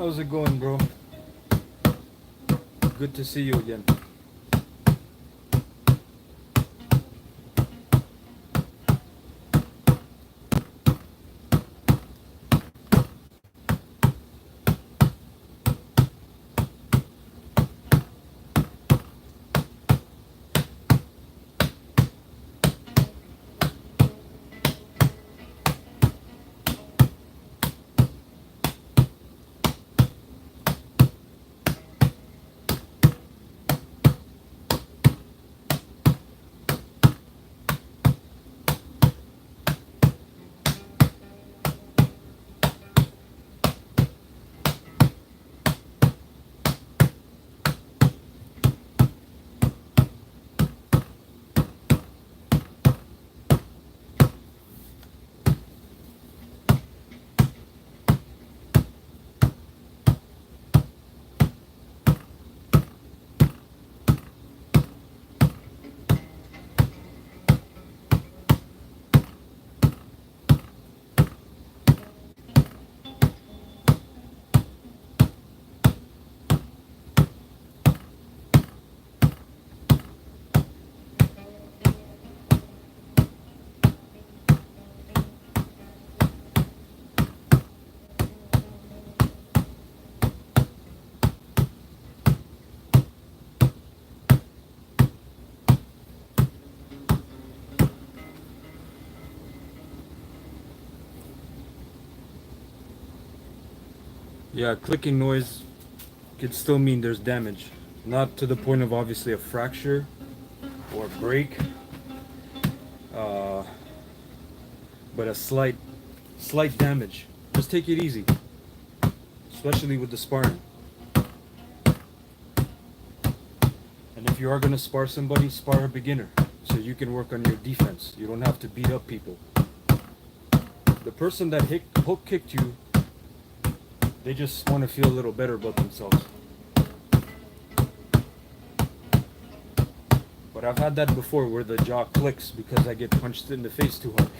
How's it going, bro? Good to see you again. Yeah, clicking noise could still mean there's damage. Not to the point of obviously a fracture or break, uh, but a slight damage. Just take it easy, especially with the sparring. And if you are gonna spar somebody, spar a beginner, so you can work on your defense. You don't have to beat up people. The person that hook kicked you, they just want to feel a little better about themselves. But I've had that before where the jaw clicks because I get punched in the face too hard.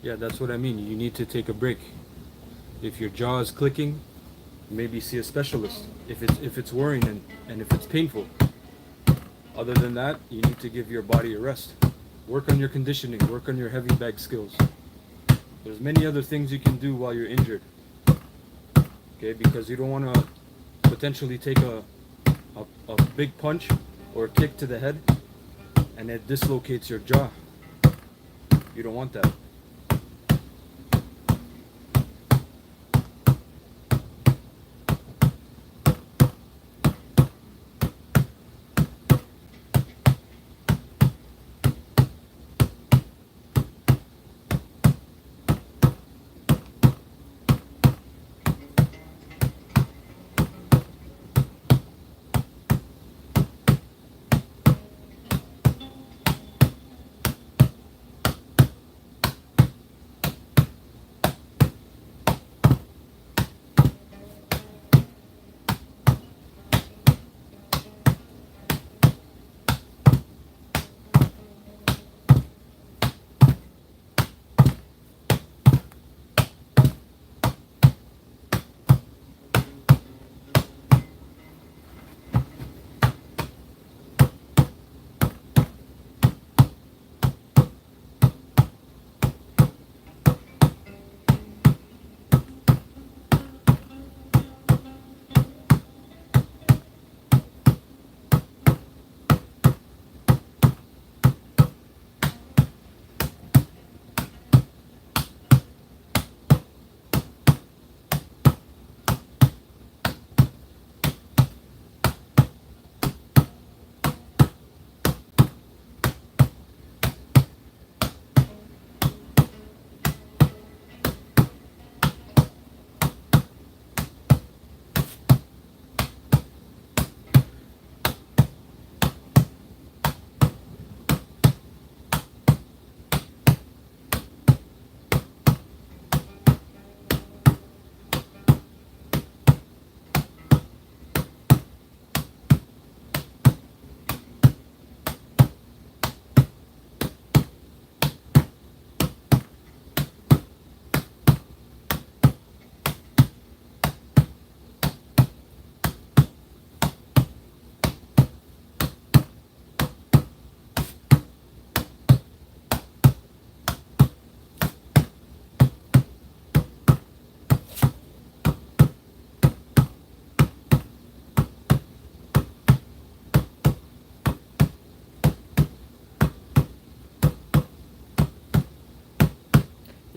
Yeah, that's what I mean. You need to take a break. If your jaw is clicking, maybe see a specialist. If it's worrying and if it's painful. Other than that, you need to give your body a rest. Work on your conditioning, work on your heavy bag skills. There's many other things you can do while you're injured. Okay, because you don't want to potentially take a big punch or a kick to the head and it dislocates your jaw. You don't want that.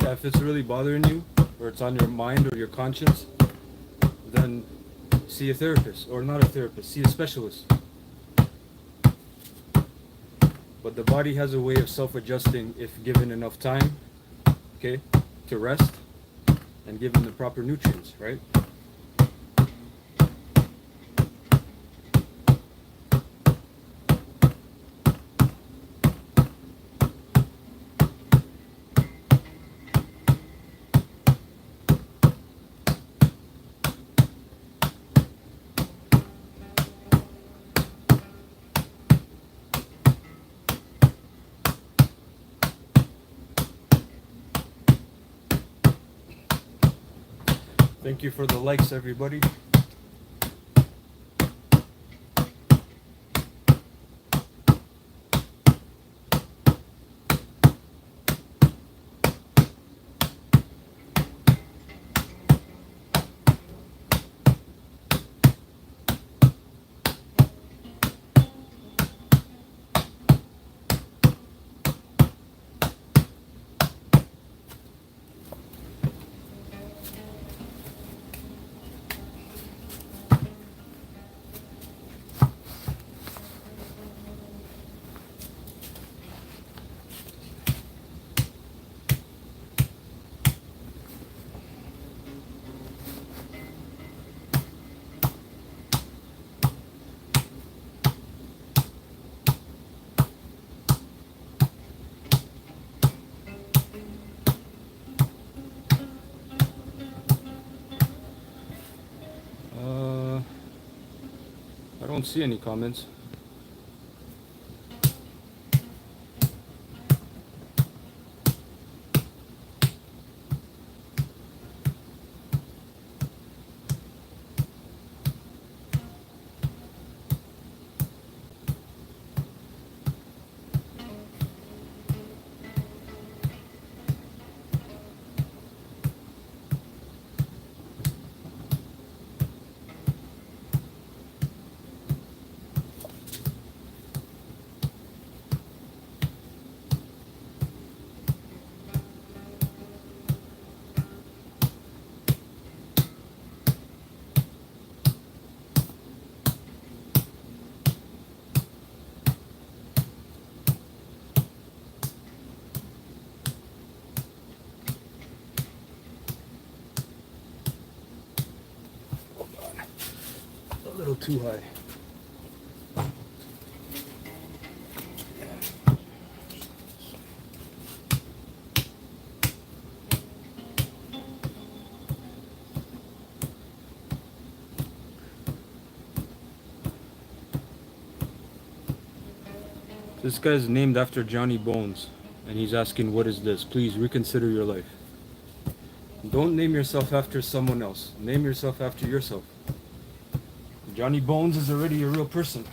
Yeah, if it's really bothering you, or it's on your mind or your conscience, then see a therapist, or not a therapist, see a specialist. But the body has a way of self-adjusting if given enough time, okay, to rest and given the proper nutrients, right? Thank you for the likes, everybody. I don't see any comments. A little too high. This guy's named after Johnny Bones, and he's asking, what is this? Please reconsider your life. Don't name yourself after someone else. Name yourself after yourself. Johnny Bones is already a real person.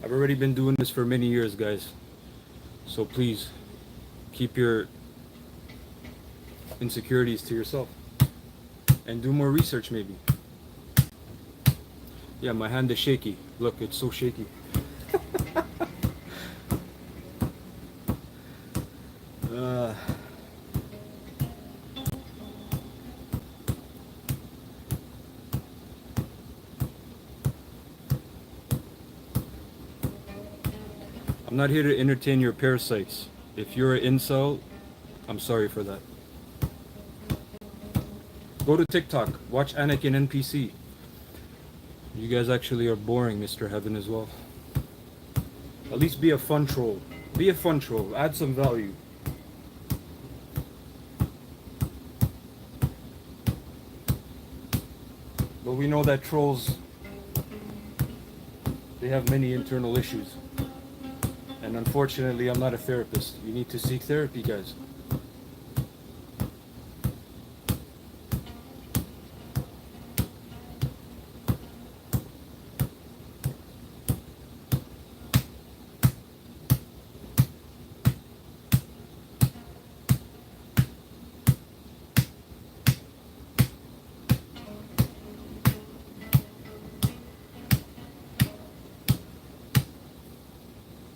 I've already been doing this for many years, guys. So please, keep your insecurities to yourself. And do more research, maybe. Yeah, my hand is shaky. Look, it's so shaky. uh, I'm not here to entertain your parasites. If you're an incel, I'm sorry for that. Go to TikTok. Watch Anakin NPC. You guys actually are boring, Mr. Heaven, as well. At least be a fun troll. Be a fun troll. Add some value. But we know that trolls, they have many internal issues. And unfortunately, I'm not a therapist. You need to seek therapy, guys.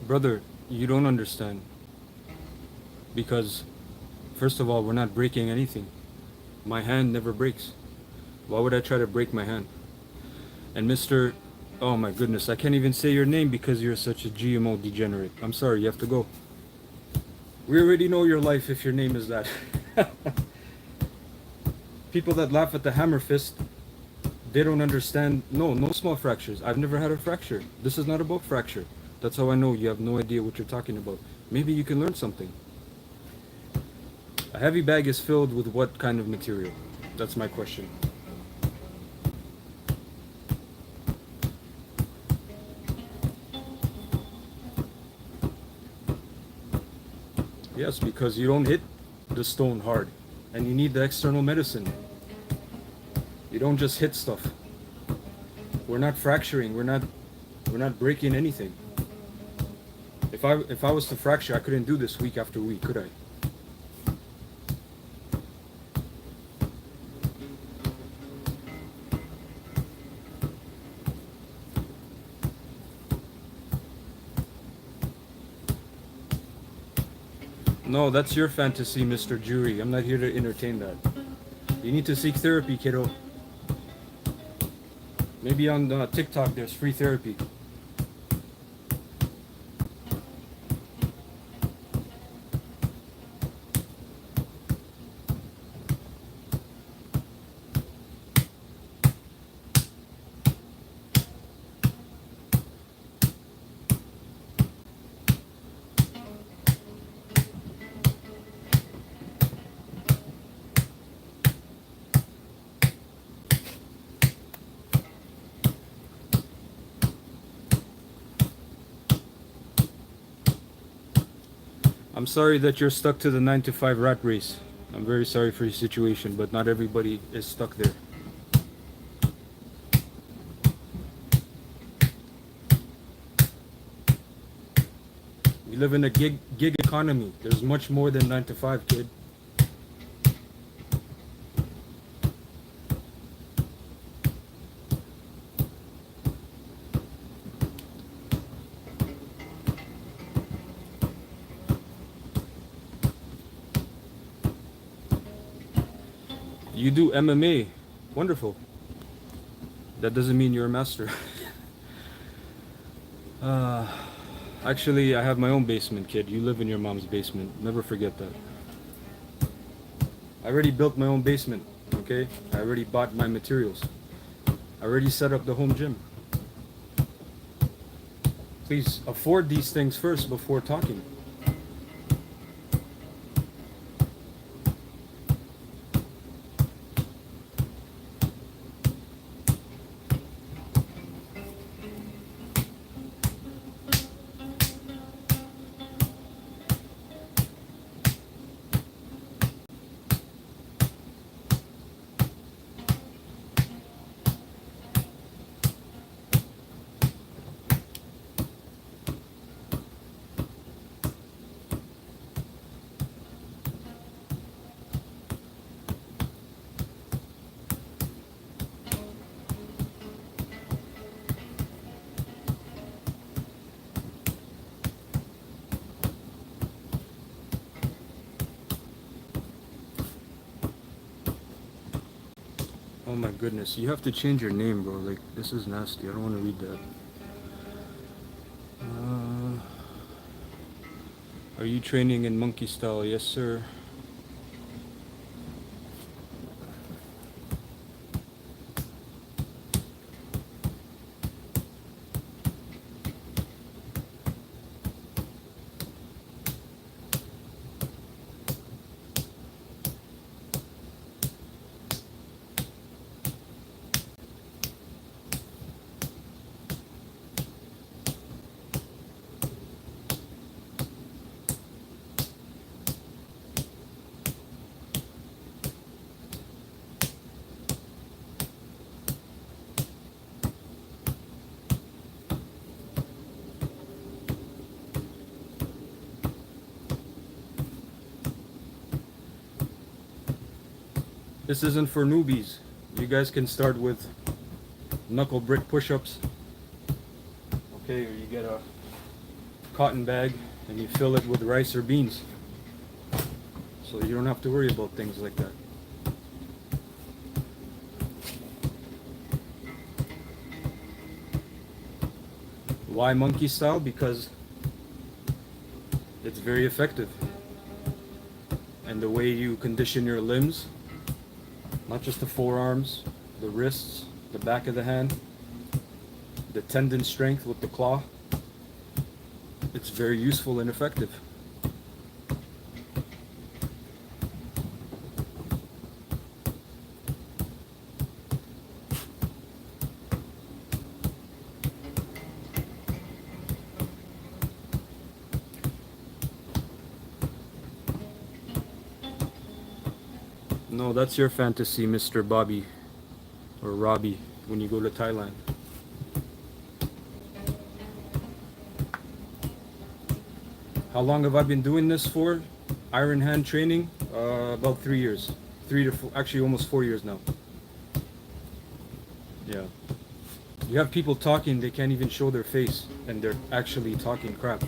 Brother, you don't understand. Because, first of all, we're not breaking anything. My hand never breaks. Why would I try to break my hand? And Mr. Oh my goodness, I can't even say your name because you're such a GMO degenerate. I'm sorry, you have to go. We already know your life if your name is that. People that laugh at the hammer fist, they don't understand. No, no small fractures. I've never had a fracture. This is not about fracture. That's how I know you have no idea what you're talking about. Maybe you can learn something. A heavy bag is filled with what kind of material? That's my question. Yes, because you don't hit the stone hard. And you need the external medicine. You don't just hit stuff. We're not fracturing. We're not breaking anything. If I was to fracture, I couldn't do this week after week, could I? No, that's your fantasy, Mr. Jury. I'm not here to entertain that. You need to seek therapy, kiddo. Maybe on TikTok there's free therapy. I'm sorry that you're stuck to the 9 to 5 rat race. I'm very sorry for your situation, but not everybody is stuck there. We live in a gig economy. There's much more than 9 to 5, kid. You do MMA. Wonderful. That doesn't mean you're a master. Actually, I have my own basement, kid. You live in your mom's basement. Never forget that. I already built my own basement, okay? I already bought my materials. I already set up the home gym. Please afford these things first before talking. Oh my goodness, you have to change your name, bro. Like, this is nasty. I don't want to read that. Are you training in monkey style? Yes, sir. This isn't for newbies. You guys can start with knuckle brick push-ups. Okay, or you get a cotton bag and you fill it with rice or beans. So you don't have to worry about things like that. Why monkey style? Because it's very effective. And the way you condition your limbs, not just the forearms, the wrists, the back of the hand, the tendon strength with the claw, it's very useful and effective. No, that's your fantasy, Mr. Bobby or Robbie, when you go to Thailand. How long have I been doing this for? Iron hand training? About 3 years. 3 to 4, actually almost 4 years now. Yeah. You have people talking, they can't even show their face, and they're actually talking crap.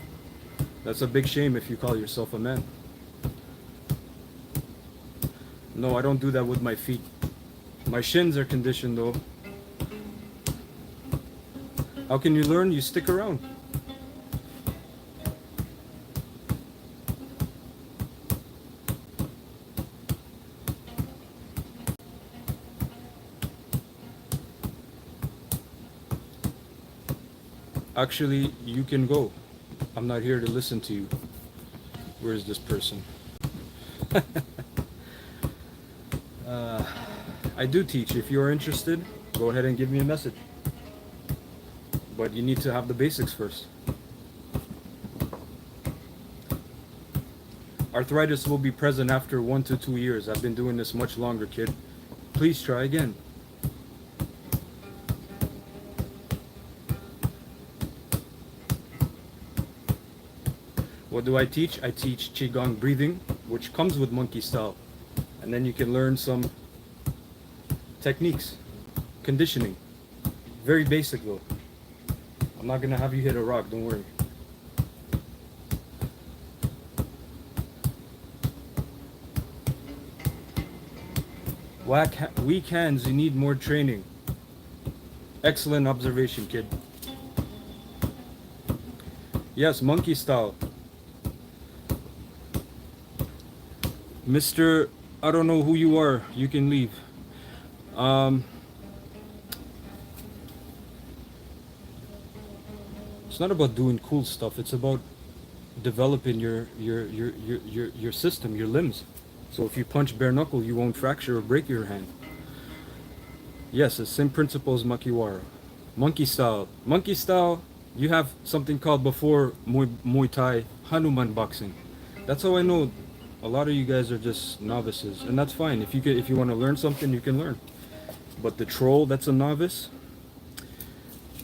That's a big shame if you call yourself a man. No, I don't do that with my feet. My shins are conditioned though. How can you learn? You stick around. Actually, you can go. I'm not here to listen to you. Where is this person? I do teach. If you're interested, go ahead and give me a message. But you need to have the basics first. Arthritis will be present after 1 to 2 years. I've been doing this much longer, kid. Please try again. What do I teach? I teach Qigong breathing, which comes with monkey style. And then you can learn some techniques, conditioning. Very basic though. I'm not gonna have you hit a rock, don't worry. Weak hands, you need more training. Excellent observation, kid. Yes, monkey style. Mr. I don't know who you are. You can leave. It's not about doing cool stuff. It's about developing your system, your limbs. So if you punch bare knuckle, you won't fracture or break your hand. Yes, the same principle as Makiwara. Monkey style. Monkey style, you have something called before Muay Thai, Hanuman boxing. That's how I know a lot of you guys are just novices, and that's fine. If you want to learn something, you can learn. But the troll that's a novice,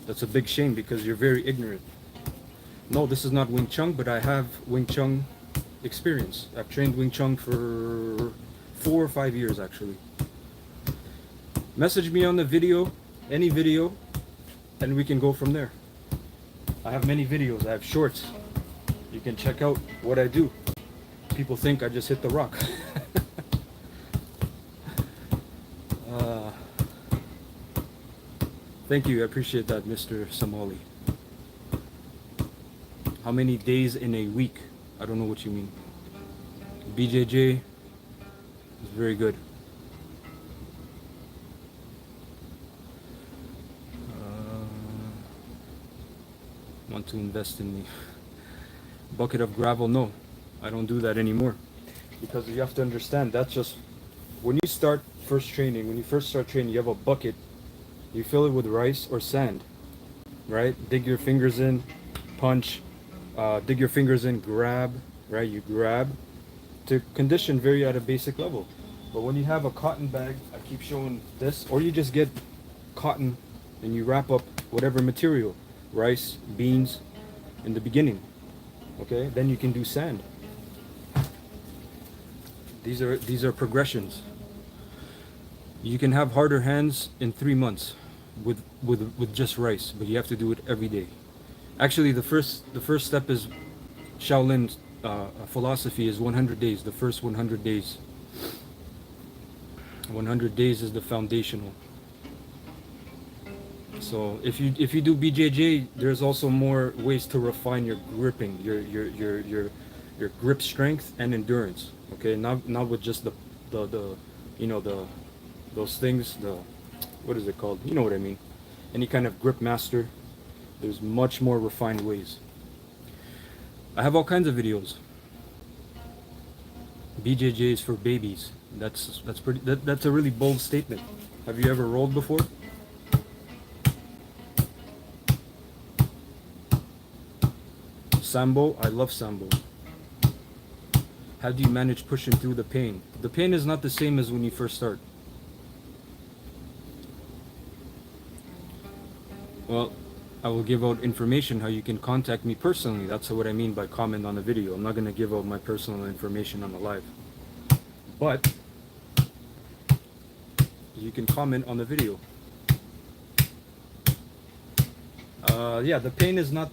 that's a big shame because you're very ignorant. No, this is not Wing Chun, but I have Wing Chun experience. I've trained Wing Chun for 4 or 5 years actually. Message me on the video, any video, and we can go from there. I have many videos. I have shorts. You can check out what I do. People think I just hit the rock. Thank you. I appreciate that, Mr. Somali. How many days in a week? I don't know what you mean. BJJ is very good. Want to invest in me? Bucket of gravel? No, I don't do that anymore. Because you have to understand, that's just when you start first training. When you first start training, you have a bucket. You fill it with rice or sand, right? Dig your fingers in, punch. Dig your fingers in, grab, right? You grab to condition very at a basic level. But when you have a cotton bag, I keep showing this, or you just get cotton and you wrap up whatever material, rice, beans, in the beginning. Okay, then you can do sand. These are progressions. You can have harder hands in 3 months with just rice, but you have to do it every day. Actually, the first step is Shaolin philosophy is 100 days. The first 100 days. 100 days is the foundational. So if you do BJJ, there's also more ways to refine your gripping, your grip strength and endurance. Okay, not with just the you know those things, the what is it called? You know what I mean? Any kind of grip master. There's much more refined ways. I have all kinds of videos. BJJ is for babies. That's pretty. That's a really bold statement. Have you ever rolled before? Sambo, I love Sambo. How do you manage pushing through the pain? The pain is not the same as when you first start. Well, I will give out information how you can contact me personally. That's what I mean by comment on the video. I'm not going to give out my personal information on the live. But you can comment on the video. Yeah, the pain is not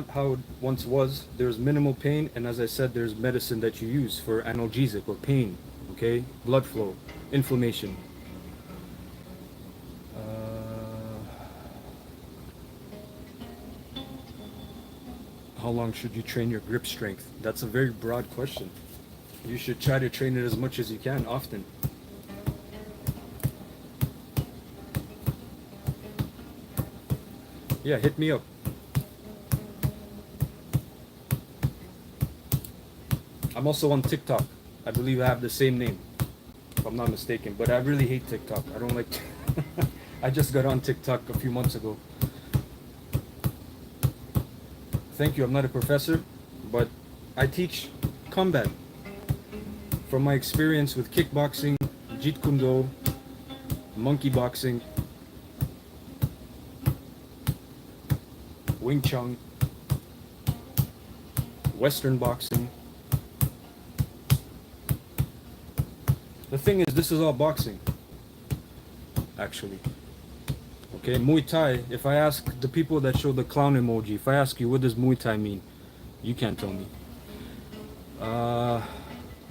how it once was. There's minimal pain, and as I said, there's medicine that you use for analgesic or pain. Okay, blood flow, inflammation. How long should you train your grip strength? That's a very broad question. You should try to train it as much as you can, often. Yeah, hit me up. I'm also on TikTok. I believe I have the same name, if I'm not mistaken. But I really hate TikTok. I don't like. I just got on TikTok a few months ago. Thank you. I'm not a professor, but I teach combat. From my experience with kickboxing, Jeet Kune Do, monkey boxing, Wing Chun, Western boxing. The thing is, this is all boxing, actually. Okay, Muay Thai, if I ask the people that show the clown emoji, if I ask you what does Muay Thai mean, you can't tell me.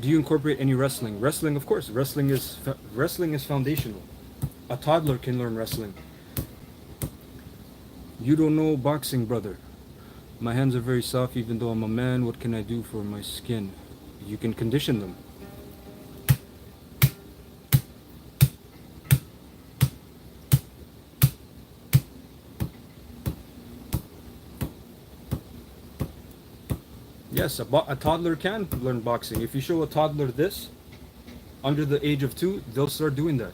Do you incorporate any wrestling? Wrestling, of course. Wrestling is foundational. A toddler can learn wrestling. You don't know boxing, brother. My hands are very soft even though I'm a man. What can I do for my skin? You can condition them. Yes, a toddler can learn boxing. If you show a toddler this, under the age of 2, they'll start doing that.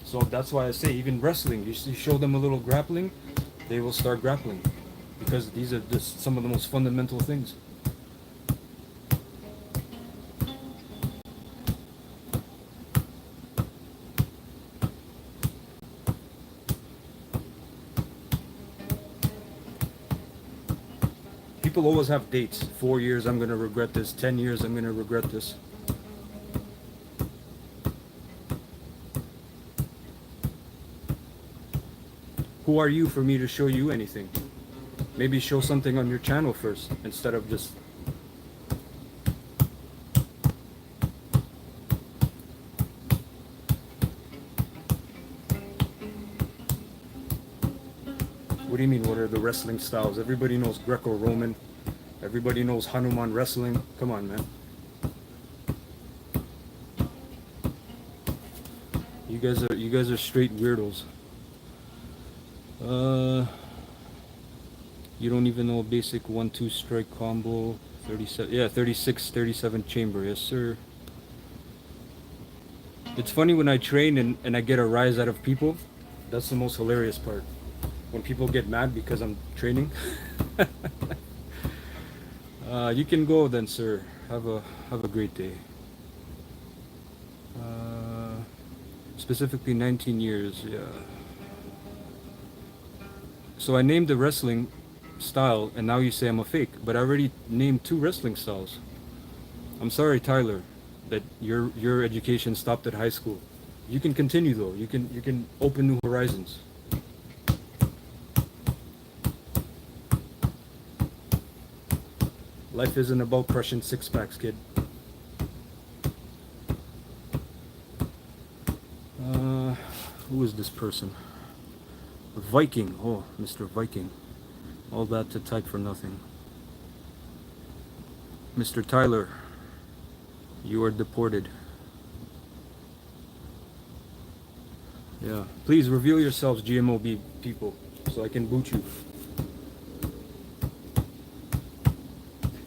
So that's why I say even wrestling, you show them a little grappling, they will start grappling. Because these are just some of the most fundamental things. People always have dates. 4 years, I'm going to regret this. 10 years, I'm going to regret this. Who are you for me to show you anything? Maybe show something on your channel first, instead of just... What do do you mean, what are the wrestling styles? Everybody knows Greco-Roman. Everybody knows Hanuman wrestling. Come on, man. You guys are straight weirdos. You don't even know a basic 1-2 strike combo. 37, yeah, 36, 37 chamber. Yes, sir. It's funny when I train and I get a rise out of people. That's the most hilarious part. When people get mad because I'm training. You can go then, sir. Have a great day. Specifically 19 years, yeah. So I named the wrestling style, and now you say I'm a fake. But I already named 2 wrestling styles. I'm sorry, Tyler, that your education stopped at high school. You can continue though. You can open new horizons. Life isn't about crushing 6-packs, kid. Who is this person? Viking. Oh, Mr. Viking. All that to type for nothing. Mr. Tyler, you are deported. Yeah. Please reveal yourselves, GMOB people, so I can boot you.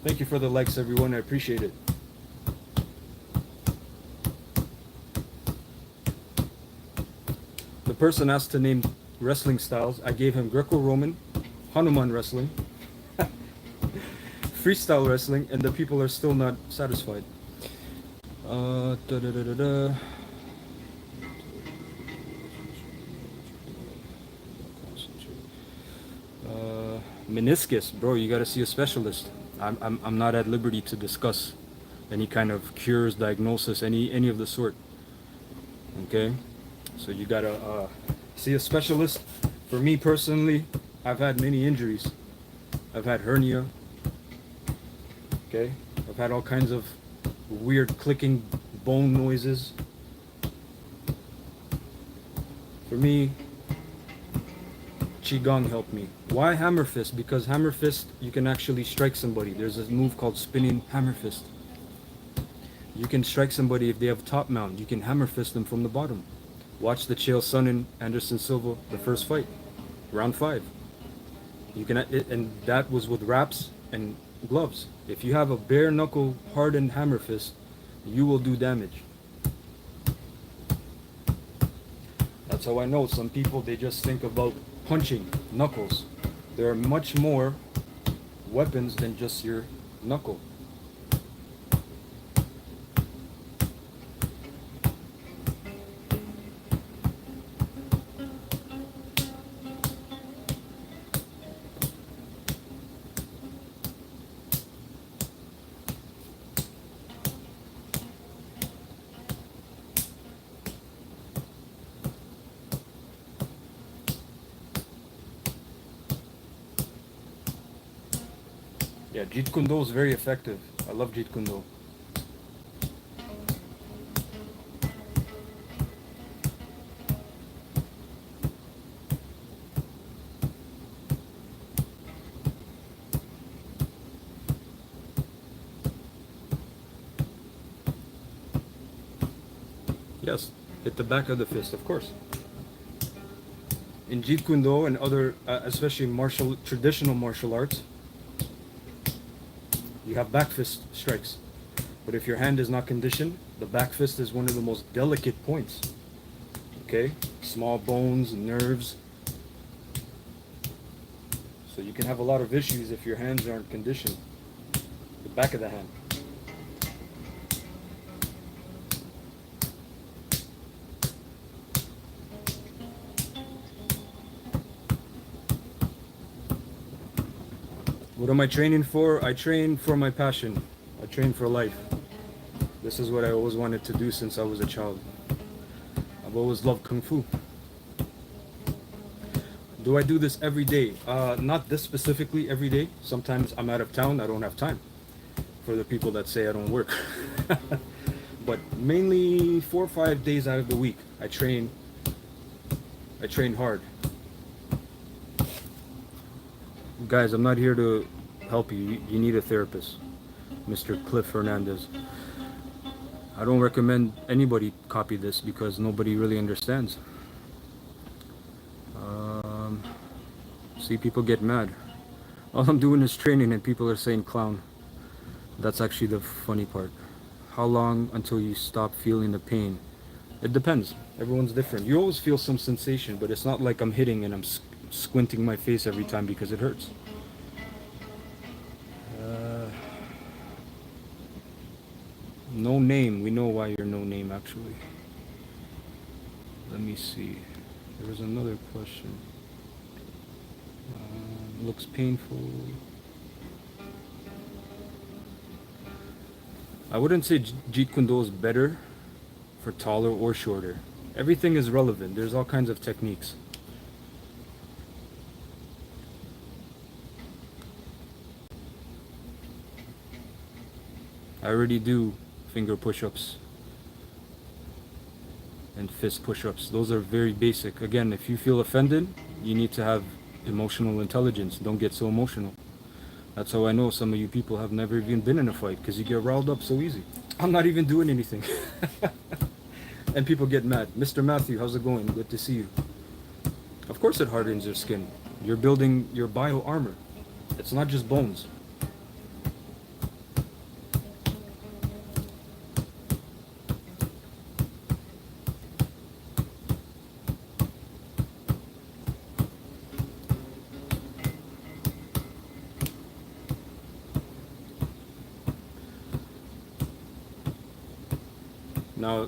Thank you for the likes, everyone. I appreciate it. The person asked to name wrestling styles. I gave him Greco-Roman, Hanuman wrestling, freestyle wrestling, and the people are still not satisfied. Meniscus, bro, you gotta see a specialist. I'm not at liberty to discuss any kind of cures, diagnosis, any of the sort. Okay, so you gotta see a specialist. For me personally, I've had many injuries. I've had hernia. Okay, I've had all kinds of weird clicking bone noises. For me, Qigong helped me. Why hammer fist? Because hammer fist, you can actually strike somebody. There's a move called spinning hammer fist. You can strike somebody if they have top mount. You can hammer fist them from the bottom. Watch the Chael Sonnen Anderson Silva, the first fight, round 5. You can, and that was with wraps and gloves. If you have a bare knuckle hardened hammer fist, you will do damage. That's how I know some people, they just think about punching knuckles. There are much more weapons than just your knuckle. Yeah, Jeet Kune Do is very effective. I love Jeet Kune Do. Yes, hit the back of the fist, of course. In Jeet Kune Do and other, especially traditional martial arts, you have back fist strikes. But if your hand is not conditioned, the back fist is one of the most delicate points. Okay? Small bones, nerves. So you can have a lot of issues if your hands aren't conditioned. The back of the hand. What am I training for? I train for my passion. I train for life. This is what I always wanted to do since I was a child. I've always loved Kung Fu. Do I do this every day? Not this specifically every day. Sometimes I'm out of town, I don't have time. For the people that say I don't work. But mainly 4 or 5 days out of the week, I train hard. Guys, I'm not here to help you. You need a therapist, Mr. Cliff Fernandez. I don't recommend anybody copy this because nobody really understands. Um, See, people get mad. All I'm doing is training and people are saying clown. That's actually the funny part. How long until you stop feeling the pain? It depends. Everyone's different. You always feel some sensation, but it's not like I'm hitting and I'm squinting my face every time because it hurts. Uh, no name. We know why you're no name, actually. Let me see. There was another question. Looks painful. I wouldn't say Jeet Kune Do is better for taller or shorter. Everything is relevant. There's all kinds of techniques. I already do finger push-ups and fist push-ups. Those are very basic. Again, if you feel offended, you need to have emotional intelligence. Don't get so emotional. That's how I know some of you people have never even been in a fight, because you get riled up so easy. I'm not even doing anything. And people get mad. Mr. Matthew, how's it going? Good to see you. Of course it hardens your skin. You're building your bio armor. It's not just bones.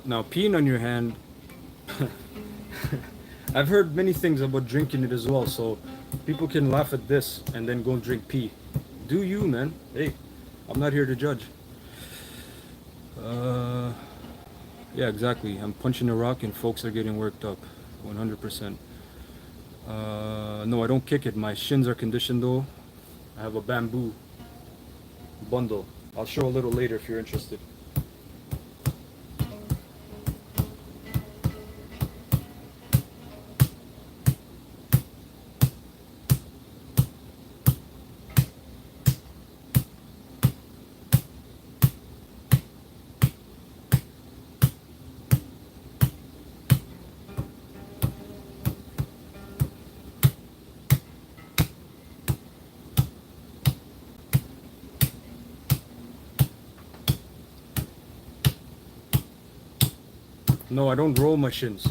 Now peeing on your hand, I've heard many things about drinking it as well, so people can laugh at this and then go and drink pee. Do you, man? Hey, I'm not here to judge. Yeah, exactly. I'm punching a rock and folks are getting worked up. 100%. No, I don't kick it. My shins are conditioned though. I have a bamboo bundle. I'll show a little later if you're interested. No, I don't roll my shins.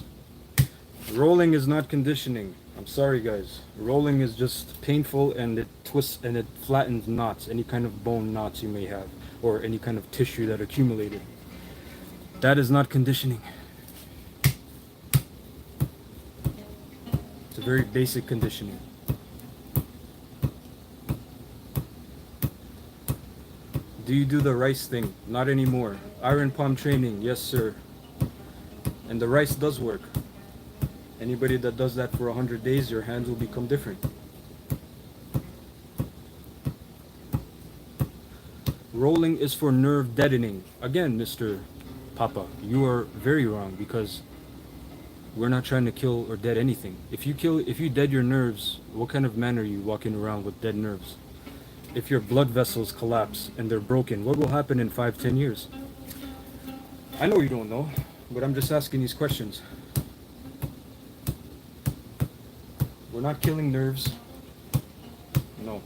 Rolling is not conditioning. I'm sorry, guys. Rolling is just painful and it twists and it flattens knots, any kind of bone knots you may have, or any kind of tissue that accumulated. That is not conditioning. It's a very basic conditioning. Do you do the rice thing? Not anymore. Iron palm training, yes sir. And the rice does work. Anybody that does that for 100 days, your hands will become different. Rolling is for nerve deadening. Again, Mr. Papa, you are very wrong, because we're not trying to kill or dead anything. If you dead your nerves, what kind of man are you walking around with dead nerves? If your blood vessels collapse and they're broken, what will happen in 5-10 years? I know you don't know, but I'm just asking these questions. We're not killing nerves. No.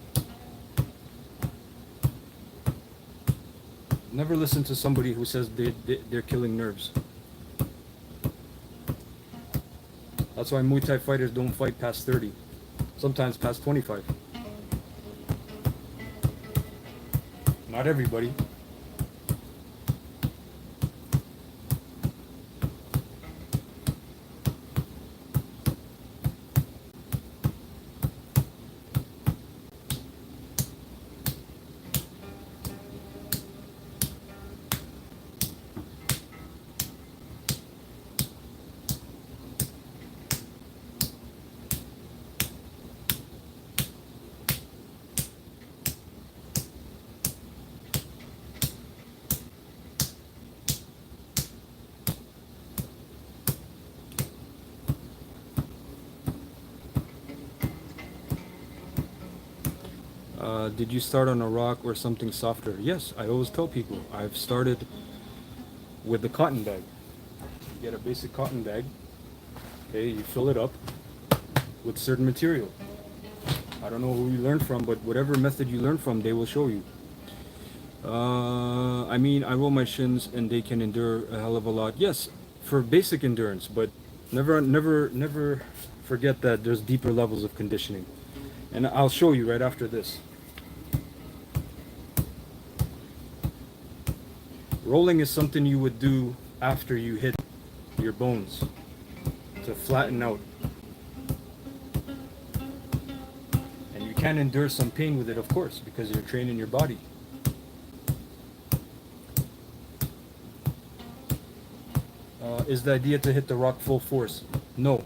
Never listen to somebody who says they're killing nerves. That's why Muay Thai fighters don't fight past 30. Sometimes past 25. Not everybody. Did you start on a rock or something softer? Yes, I always tell people I've started with the cotton bag. You get a basic cotton bag. Okay, you fill it up with certain material. I don't know who you learned from, but whatever method you learn from, they will show you. I mean, I roll my shins and they can endure a hell of a lot. Yes, for basic endurance, but never forget that there's deeper levels of conditioning. And I'll show you right after this. Rolling is something you would do after you hit your bones to flatten out. And you can endure some pain with it, of course, because you're training your body. Is the idea to hit the rock full force? No.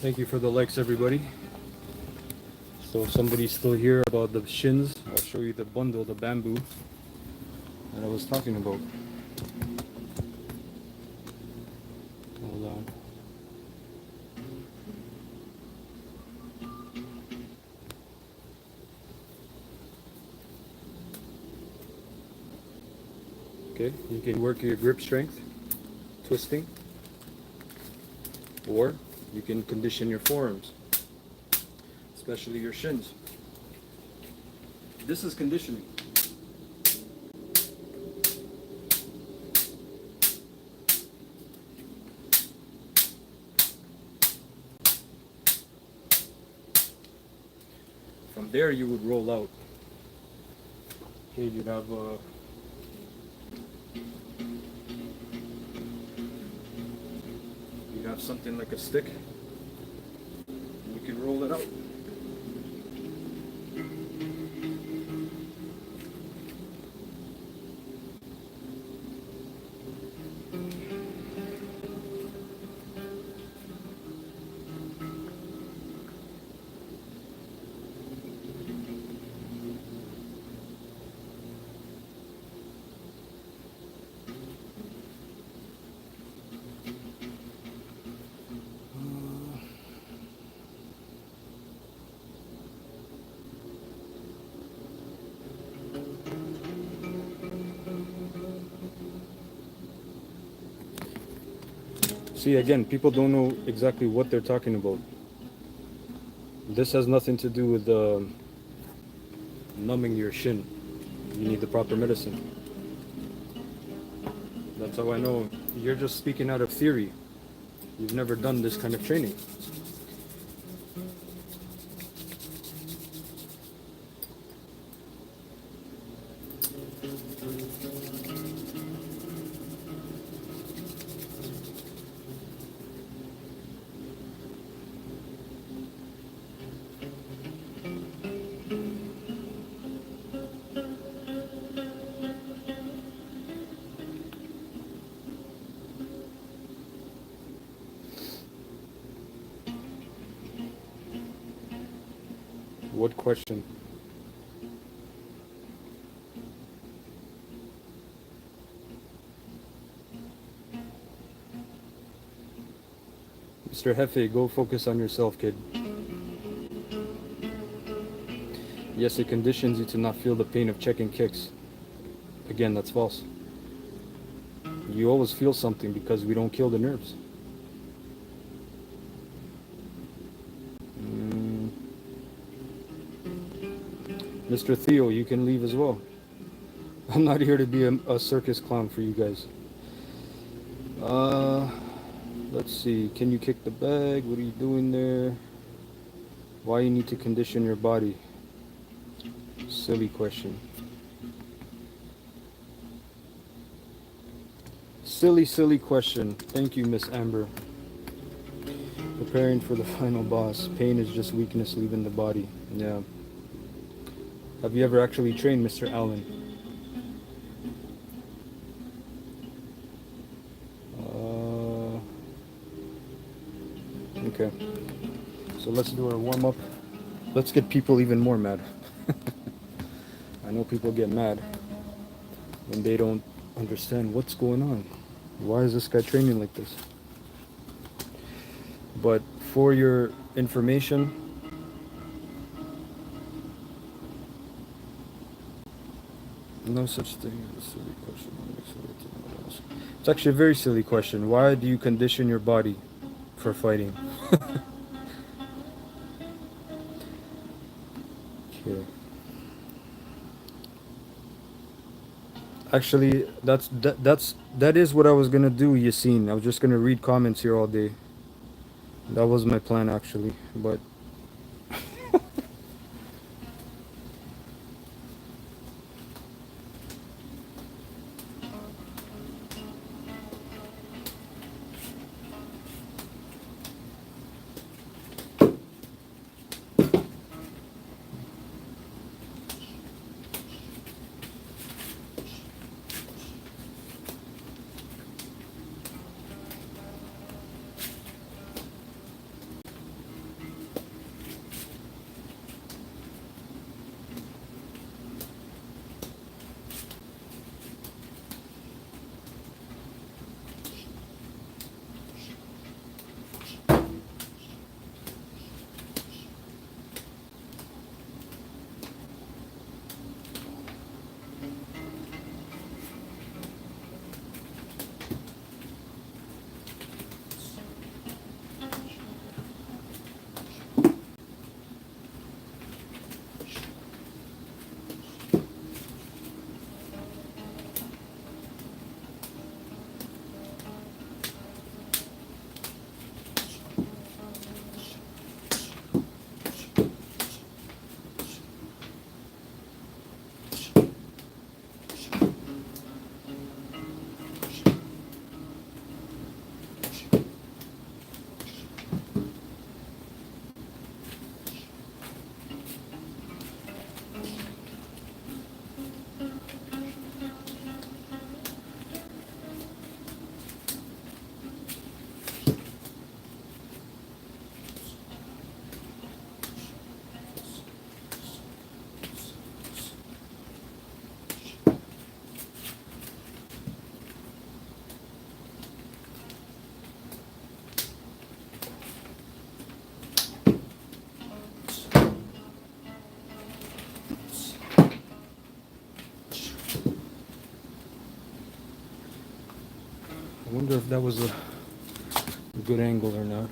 Thank you for the likes, everybody. So if somebody's still here about the shins, I'll show you the bundle, the bamboo that I was talking about. Hold on. Okay, you can work your grip strength, twisting, or you can condition your forearms, especially your shins. This is conditioning. From there, you would roll out. Okay, you'd have something like a stick. And you can roll it out. See, again, people don't know exactly what they're talking about. This has nothing to do with numbing your shin. You need the proper medicine. That's how I know you're just speaking out of theory. You've never done this kind of training. What question? Mr. Hefe, go focus on yourself, kid. Yes, it conditions you to not feel the pain of checking kicks. Again, that's false. You always feel something because we don't kill the nerves. Mr. Theo, you can leave as well. I'm not here to be a circus clown for you guys. Let's see. Can you kick the bag? What are you doing there? Why you need to condition your body? Silly question. Silly question. Thank you, Miss Amber. Preparing for the final boss. Pain is just weakness leaving the body. Yeah. Have you ever actually trained, Mr. Allen? Okay. So let's do our warm-up. Let's get people even more mad. I know people get mad when they don't understand what's going on. Why is this guy training like this? But for your information, no such thing as a silly question. It's actually a very silly question. Why do you condition your body for fighting? Okay. Actually, that is what I was gonna do, Yassine. I was just gonna read comments here all day. That was my plan, actually, but wonder if that was a good angle or not.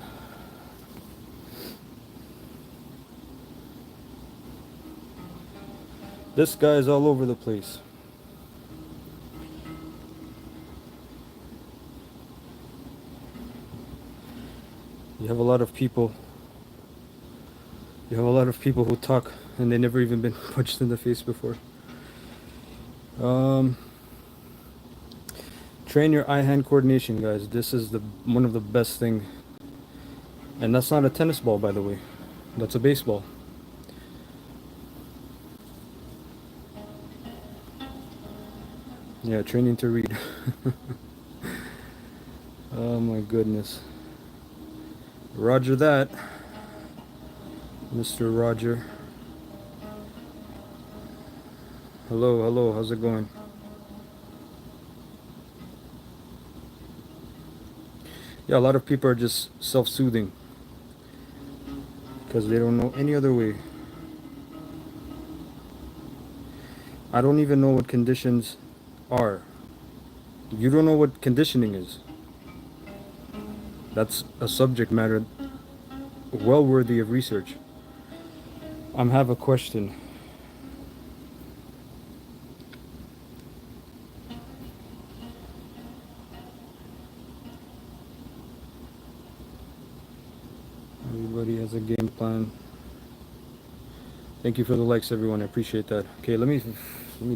This guy's all over the place. You have a lot of people who talk and they never even been punched in the face before. Train your eye-hand coordination, guys. This is one of the best thing. And that's not a tennis ball, by the way. That's a baseball. Yeah, training to read. Oh my goodness. Roger that, Mr. Roger. Hello, how's it going? Yeah, a lot of people are just self-soothing because they don't know any other way. I don't even know what conditions are. You don't know what conditioning is. That's a subject matter well worthy of research. I have a question. Everybody has a game plan. Thank you for the likes, everyone. I appreciate that. Okay, let me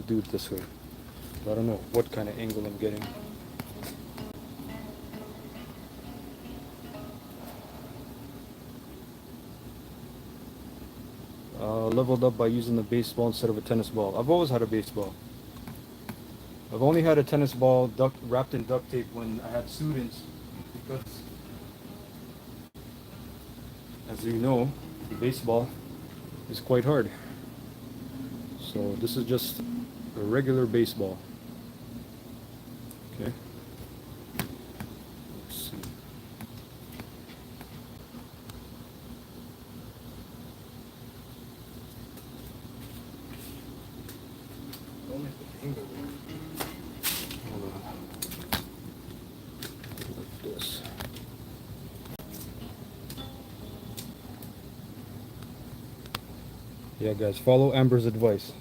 do it this way. I don't know what kind of angle I'm getting. Leveled up by using the baseball instead of a tennis ball. I've always had a baseball. I've only had a tennis ball wrapped in duct tape when I had students because, as you know, the baseball is quite hard. So this is just a regular baseball. Okay. Let's see. Don't make the angle there. Hold on. Like this. Yeah, guys, follow Amber's advice.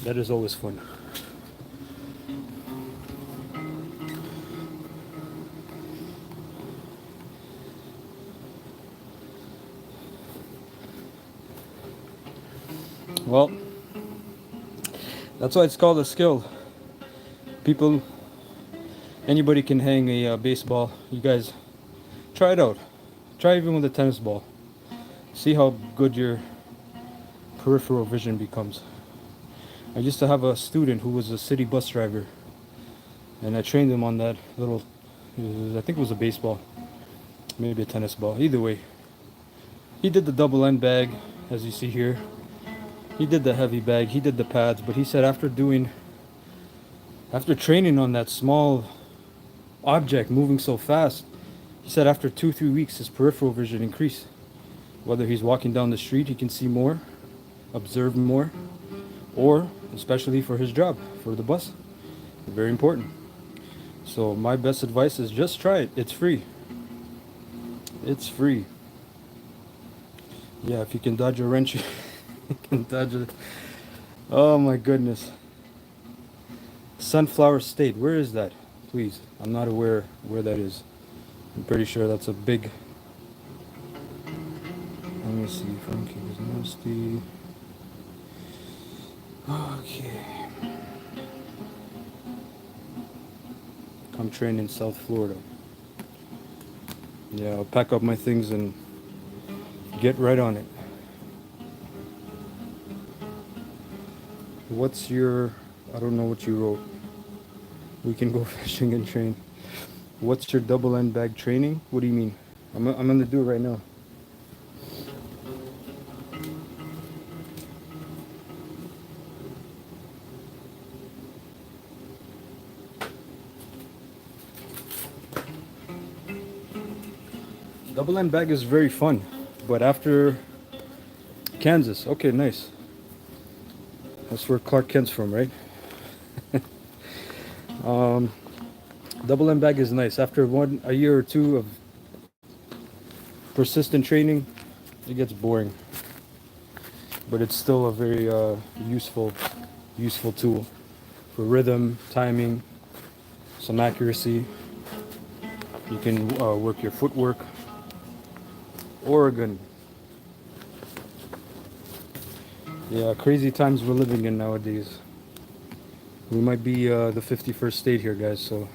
That is always fun. Well, that's why it's called a skill. People, anybody can hang a baseball. You guys, try it out. Try even with a tennis ball. See how good your peripheral vision becomes. I used to have a student who was a city bus driver, and I trained him on that little, I think it was a baseball, maybe a tennis ball. Either way, he did the double end bag, as you see here. He did the heavy bag, he did the pads, but he said after training on that small object moving so fast, he said after 2-3 weeks his peripheral vision increased. Whether he's walking down the street, he can see more, observe more, or especially for his job, for the bus. Very important. So my best advice is just try it. It's free. It's free. Yeah, if you can dodge a wrench, you can dodge it. Oh my goodness. Sunflower State, where is that? Please, I'm not aware where that is. I'm pretty sure that's a big... Let me see, Frankie was nasty. Okay. I'm trained in South Florida. Yeah, I'll pack up my things and get right on it. What's your... I don't know what you wrote. We can go fishing and train. What's your double end bag training? What do you mean? I'm gonna do it right now. Double end bag is very fun, but after Kansas, okay, nice. That's where Clark Kent's from, right? Double end bag is nice. After a year or two of persistent training, it gets boring. But it's still a very useful tool for rhythm, timing, some accuracy. You can work your footwork. Oregon. Yeah, crazy times we're living in nowadays. We might be the 51st state here, guys, so...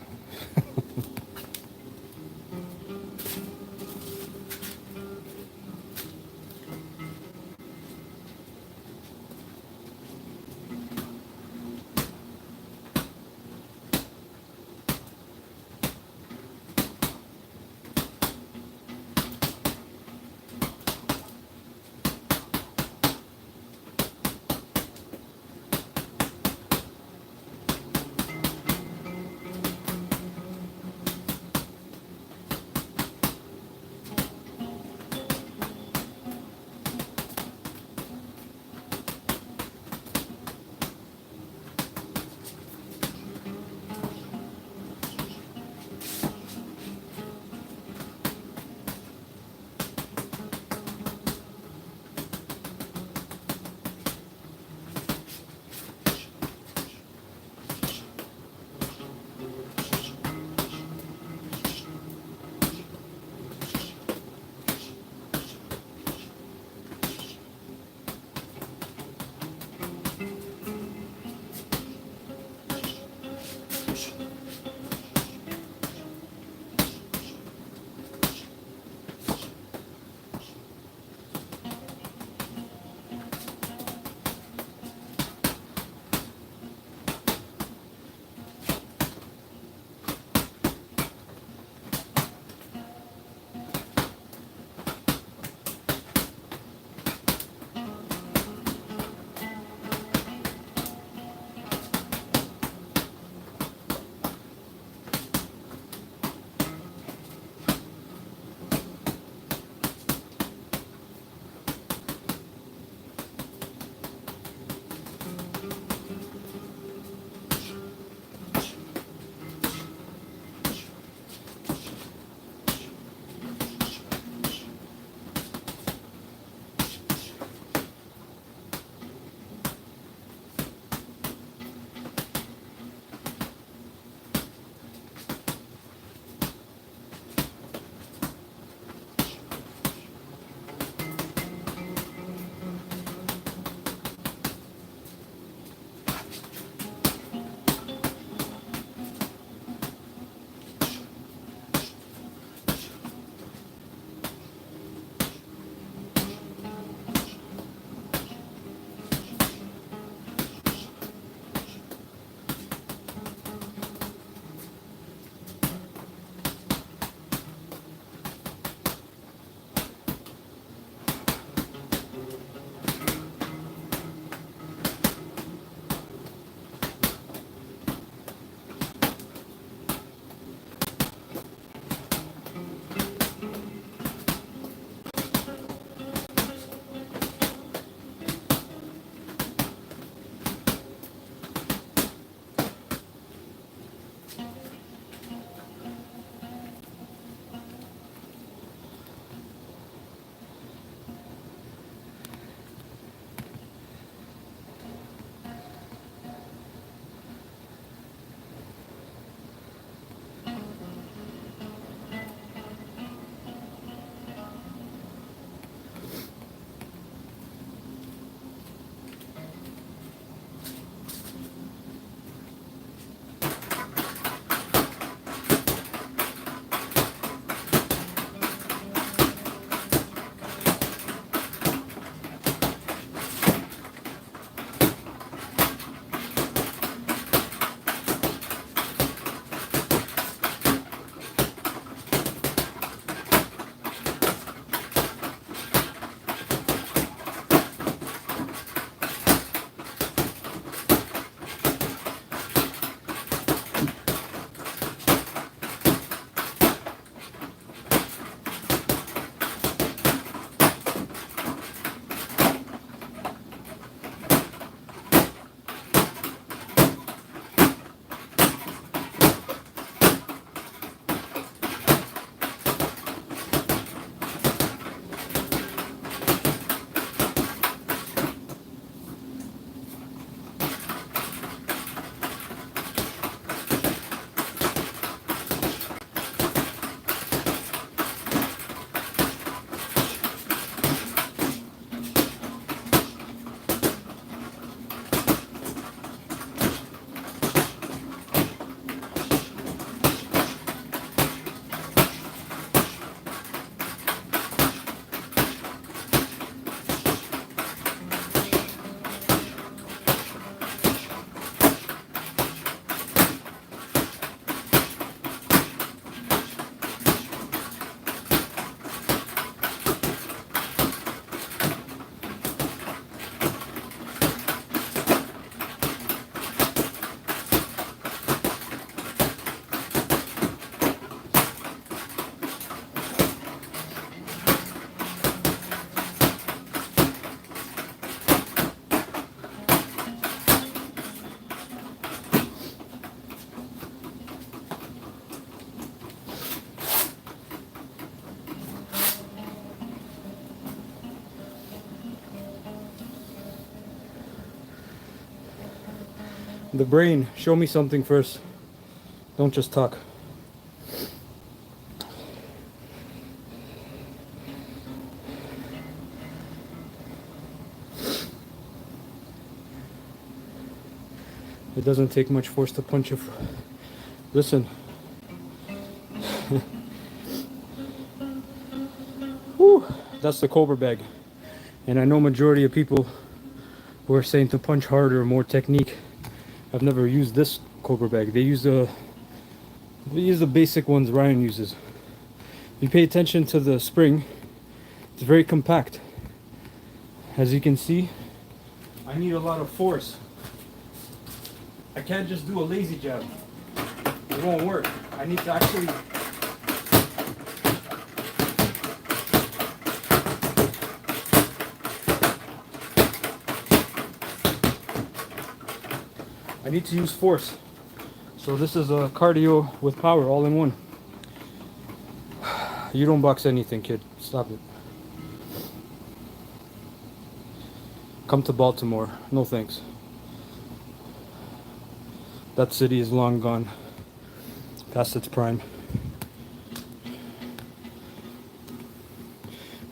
The brain, show me something first. Don't just talk. It doesn't take much force to punch a... Listen. Whew, that's the Cobra bag. And I know majority of people who are saying to punch harder, more technique. I've never used this Cobra bag. They use the basic ones Ryan uses. If you pay attention to the spring, it's very compact. As you can see, I need a lot of force. I can't just do a lazy jab. It won't work. I need to actually... I need to use force. So this is a cardio with power all in one. You don't box anything, kid. Stop it. Come to Baltimore. No thanks. That city is long gone. Past its prime.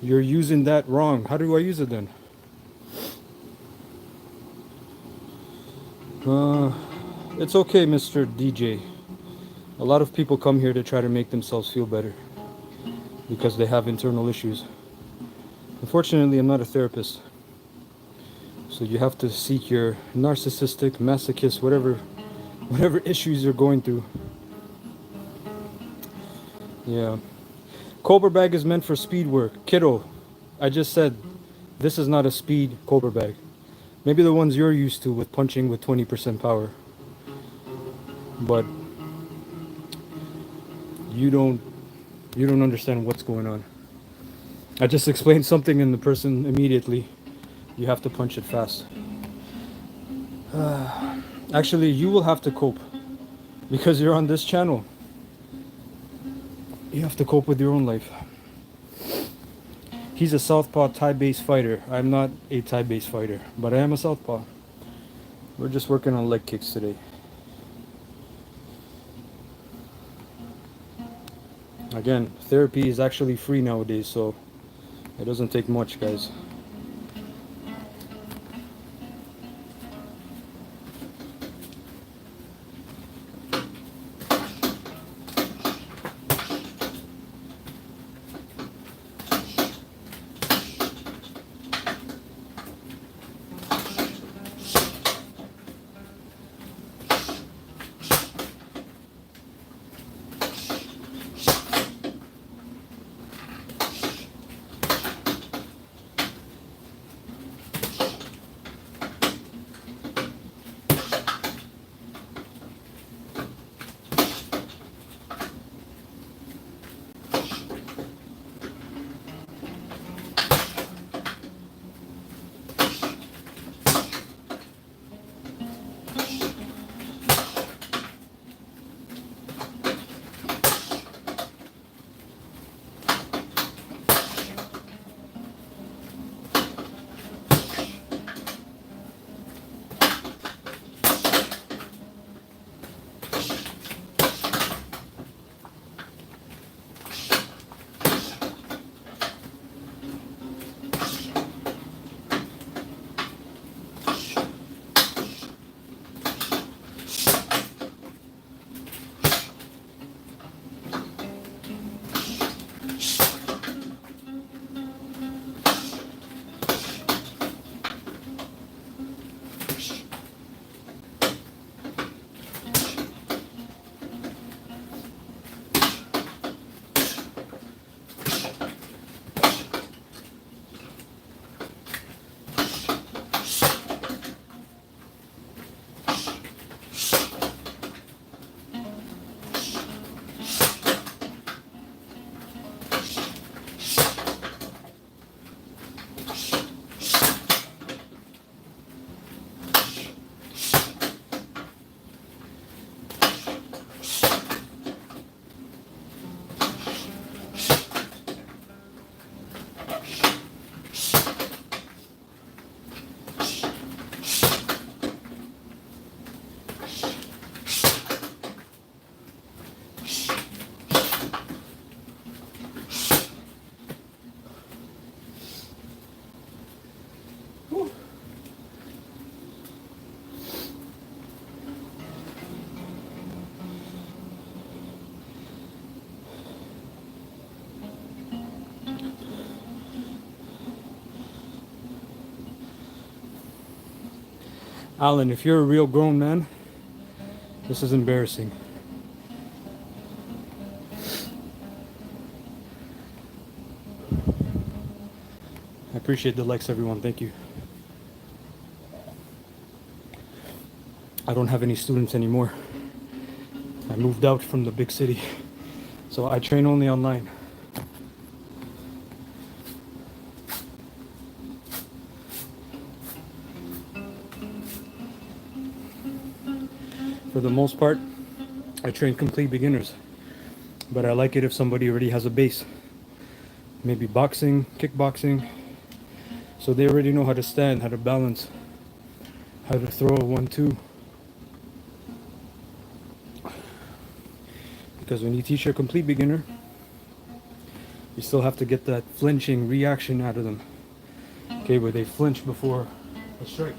You're using that wrong. How do I use it then? It's okay, Mr. DJ. A lot of people come here to try to make themselves feel better because they have internal issues. Unfortunately, I'm not a therapist. So you have to seek your narcissistic, masochist, whatever issues you're going through. Yeah. Cobra bag is meant for speed work. Kiddo, I just said this is not a speed Cobra bag. Maybe the ones you're used to with punching with 20% power. But you don't understand what's going on. I just explained something and the person immediately, you have to punch it fast. Actually, you will have to cope because you're on this channel. You have to cope with your own life. He's a southpaw Thai-based fighter. I'm not a Thai-based fighter, but I am a southpaw. We're just working on leg kicks today. Again, therapy is actually free nowadays, so it doesn't take much, guys. Alan, if you're a real grown man, this is embarrassing. I appreciate the likes, everyone. Thank you. I don't have any students anymore. I moved out from the big city, so I train only online. For the most part, I train complete beginners, but I like it if somebody already has a base. Maybe boxing, kickboxing, so they already know how to stand, how to balance, how to throw a 1-2. Because when you teach a complete beginner, you still have to get that flinching reaction out of them. Okay, where they flinch before a strike.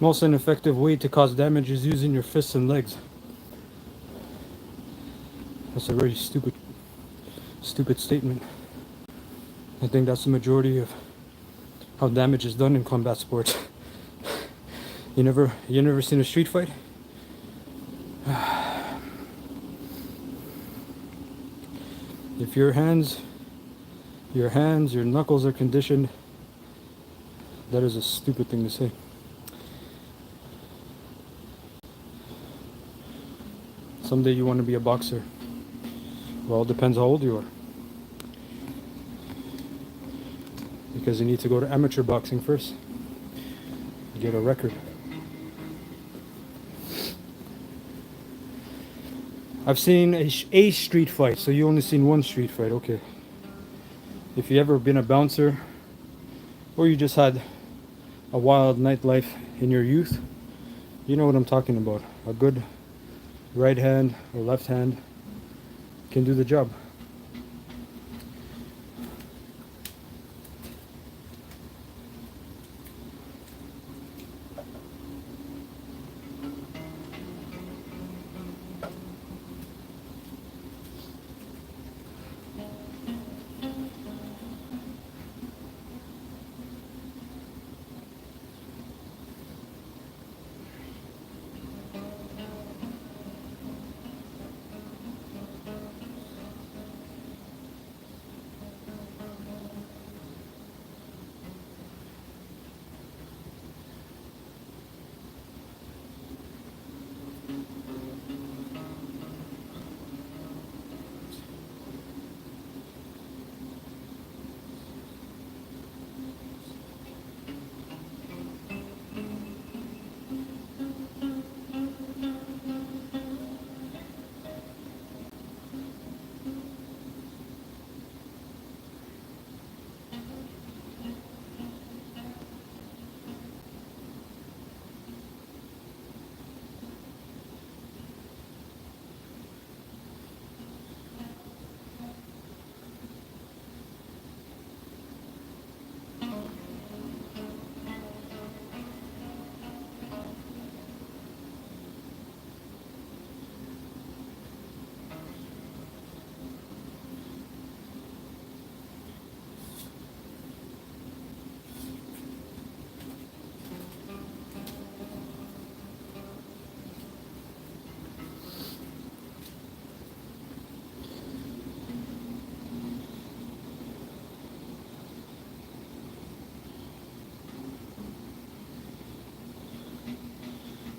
Most ineffective way to cause damage is using your fists and legs. That's a very stupid statement. I think that's the majority of how damage is done in combat sports. You never seen a street fight? If your knuckles are conditioned, that is a stupid thing to say. Someday you want to be a boxer. Well, it depends how old you are. Because you need to go to amateur boxing first. Get a record. I've seen a street fight, so you only seen one street fight, okay. If you ever been a bouncer, or you just had a wild nightlife in your youth, you know what I'm talking about. A good right hand or left hand can do the job.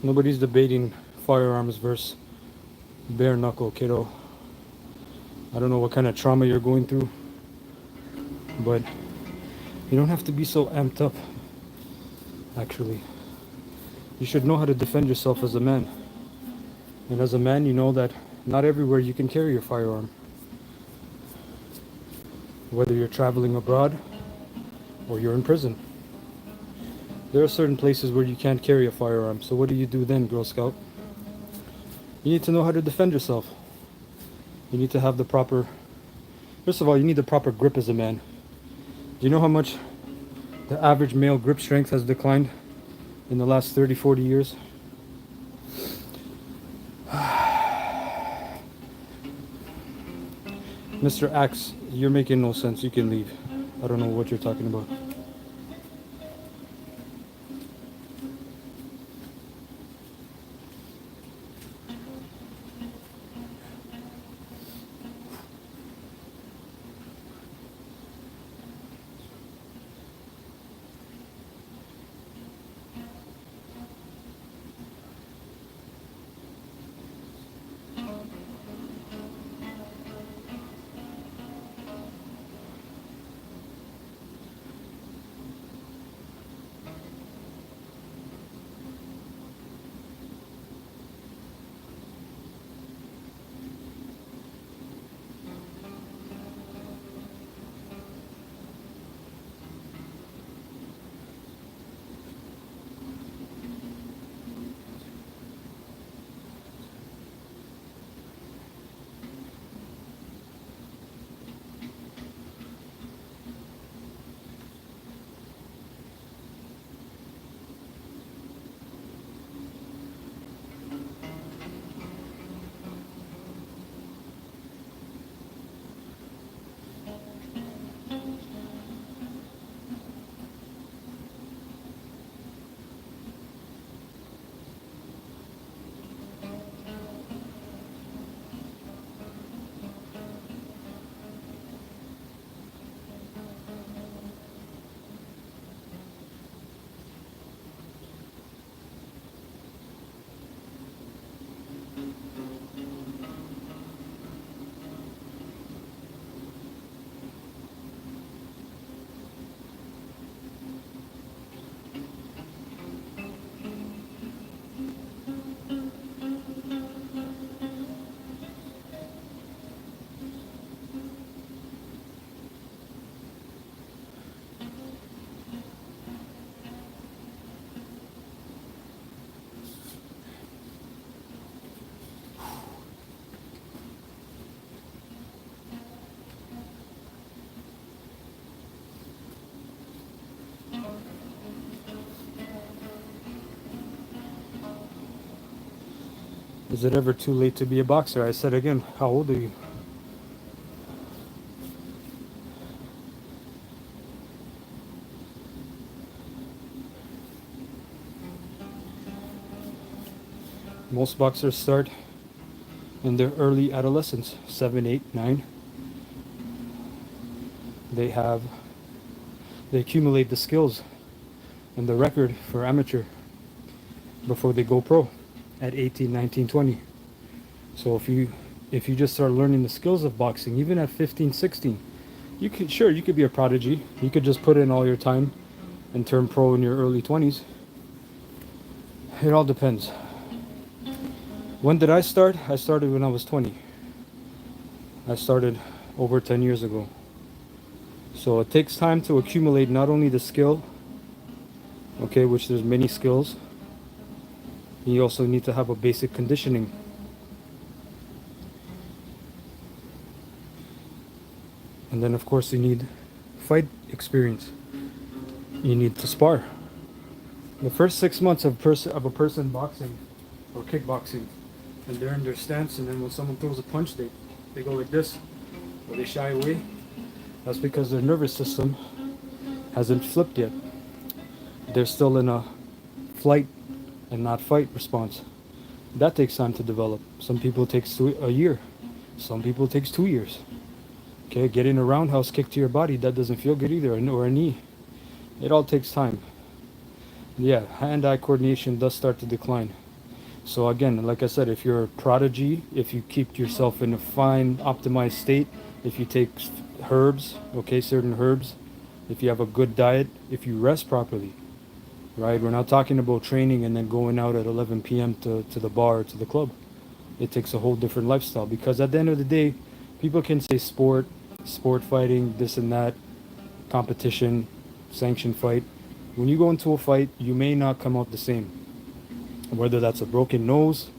Nobody's debating firearms versus bare knuckle, kiddo. I don't know what kind of trauma you're going through, but you don't have to be so amped up, actually. You should know how to defend yourself as a man. And as a man, you know that not everywhere you can carry your firearm. Whether you're traveling abroad or you're in prison. There are certain places where you can't carry a firearm. So what do you do then, Girl Scout? You need to know how to defend yourself. You need to have the proper... First of all, you need the proper grip as a man. Do you know how much the average male grip strength has declined in the last 30, 40 years? Mr. Axe, you're making no sense. You can leave. I don't know what you're talking about. Is it ever too late to be a boxer? I said again, how old are you? Most boxers start in their early adolescence, 7, 8, 9. They accumulate the skills and the record for amateur before they go pro at 18, 19, 20. So if you just start learning the skills of boxing, even at 15, 16, you could be a prodigy. You could just put in all your time and turn pro in your early 20s. It all depends. When did I start? I started when I was 20. I started over 10 years ago. So it takes time to accumulate not only the skill, okay, which there's many skills, you also need to have a basic conditioning. And then of course you need fight experience. You need to spar. The first 6 months of a person boxing or kickboxing, and they're in their stance, and then when someone throws a punch, they go like this, or they shy away. That's because their nervous system hasn't flipped yet. They're still in a flight and not fight response. That takes time to develop. Some people it takes a year. Some people it takes 2 years. Okay, getting a roundhouse kick to your body, that doesn't feel good either, or a knee. It all takes time. Yeah, hand-eye coordination does start to decline. So again, like I said, if you're a prodigy, if you keep yourself in a fine, optimized state, if you take herbs, okay, certain herbs, if you have a good diet, if you rest properly, right? We're not talking about training and then going out at 11 p.m. to the bar or to the club. It takes a whole different lifestyle, because at the end of the day, people can say sport fighting, this and that, competition, sanctioned fight. When you go into a fight, you may not come out the same. Whether that's a broken nose,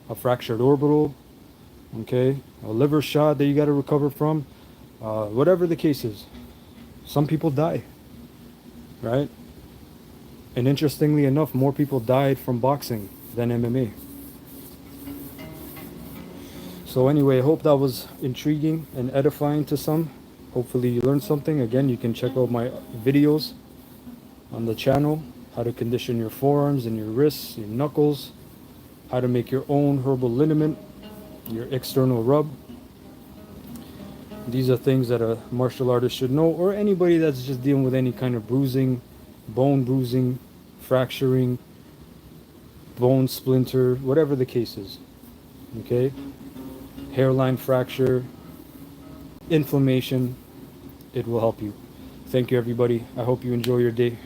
a fractured orbital, okay, a liver shot that you got to recover from, whatever the case is. Some people die, right? And interestingly enough, more people died from boxing than MMA. So anyway, I hope that was intriguing and edifying to some. Hopefully you learned something. Again, you can check out my videos on the channel, how to condition your forearms and your wrists, your knuckles, how to make your own herbal liniment, your external rub. These are things that a martial artist should know, or anybody that's just dealing with any kind of bruising, bone bruising, fracturing, bone splinter, whatever the case is. Okay? Hairline fracture, inflammation, it will help you. Thank you, everybody. I hope you enjoy your day.